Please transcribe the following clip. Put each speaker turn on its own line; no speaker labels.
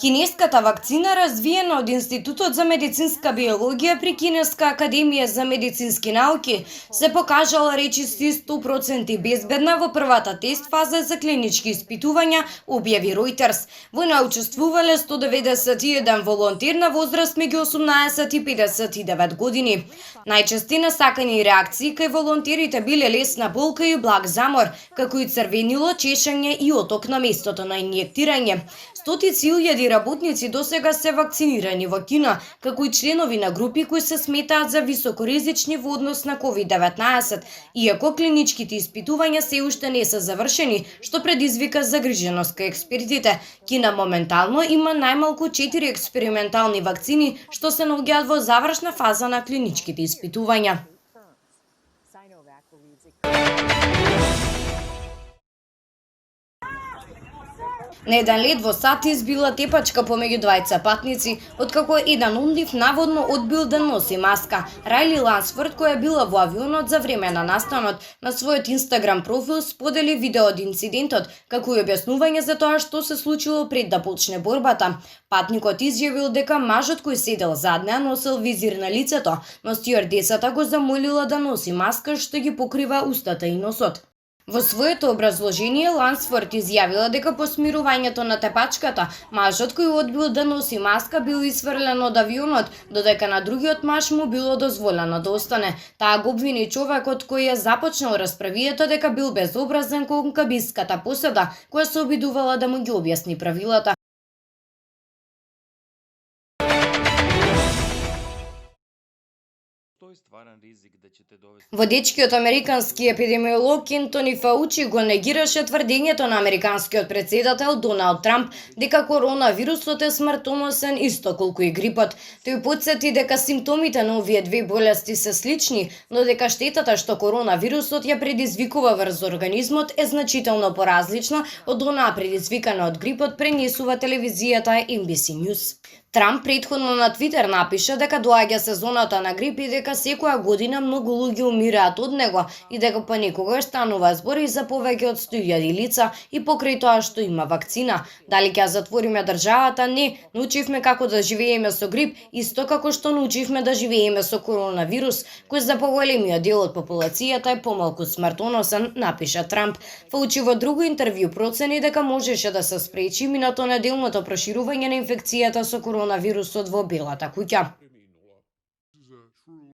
Кинеската вакцина, развиена од Институтот за медицинска биологија при Кинеска академија за медицински науки, се покажала речиси 100% безбедна во првата тест фаза за клинички испитувања, објави Reuters. Во неа учествувале 191 волонтер на возраст меѓу 18 и 59 години. Најчести насакани реакции кај волонтерите биле лесна болка и благ замор, како и црвенило, чешање и оток на местото на инјектирање. Стотици илјади работници досега се вакцинирани во Кина, како и членови на групи кои се сметаат за високоризични во однос на COVID-19, иако клиничките испитувања се уште не се завршени, што предизвика загриженост кај експертите. Кина моментално има најмалку 4 експериментални вакцини што се наоѓаат во завршна фаза на клиничките испитувања. На еден лет во САД избила тепачка помеѓу двајца патници, откако еден од нив наводно одбил да носи маска. Райли Лансфорд, која била во авионот за време на настанот, на својот Инстаграм профил сподели видео од инцидентот, како и објаснување за тоа што се случило пред да почне борбата. Патникот изјавил дека мажот кој седел зад неа носел визир на лицето, но стюардесата го замолила да носи маска што ги покрива устата и носот. Во своето образложение, Лансфорд изјавила дека по смирувањето на тепачката, мажот кој одбил да носи маска бил исфрлен од авионот, додека на другиот маж му било дозволено да остане. Таа го обвини човекот кој ја започнал расправието дека бил безобразен кон кабинската поседа, која се обидувала да му ги објасни правилата. Во дечкиот американски епидемиолог Ентони Фаучи го негираше тврдењето на американскиот председател Доналд Трамп дека коронавирусот е смртоносен исто колку и грипот. Тој потсети дека симптомите на овие две болести се слични, но дека штетата што коронавирусот ја предизвикува врз организмот е значително поразлична од онаа предизвикана од грипот, пренесува телевизијата NBC News. Трамп претходно на Твитер напиша дека доаѓа сезоната на грип и дека секоја година многу луѓе умираат од него и дека понекогаш станува збор и за повеќе од 100.000 лица и покрај тоа што има вакцина. Дали ќе затвориме државата? Не, научивме како да живееме со грип, исто како што научивме да живееме со коронавирус, кој за поголемиот дел од популацијата е помалку смртоносен, напиша Трамп. Фаучи во друго интервју процени дека можеше да се спречи минато неделното проширување на инфекцијата со коронавирусот во Белата куќа.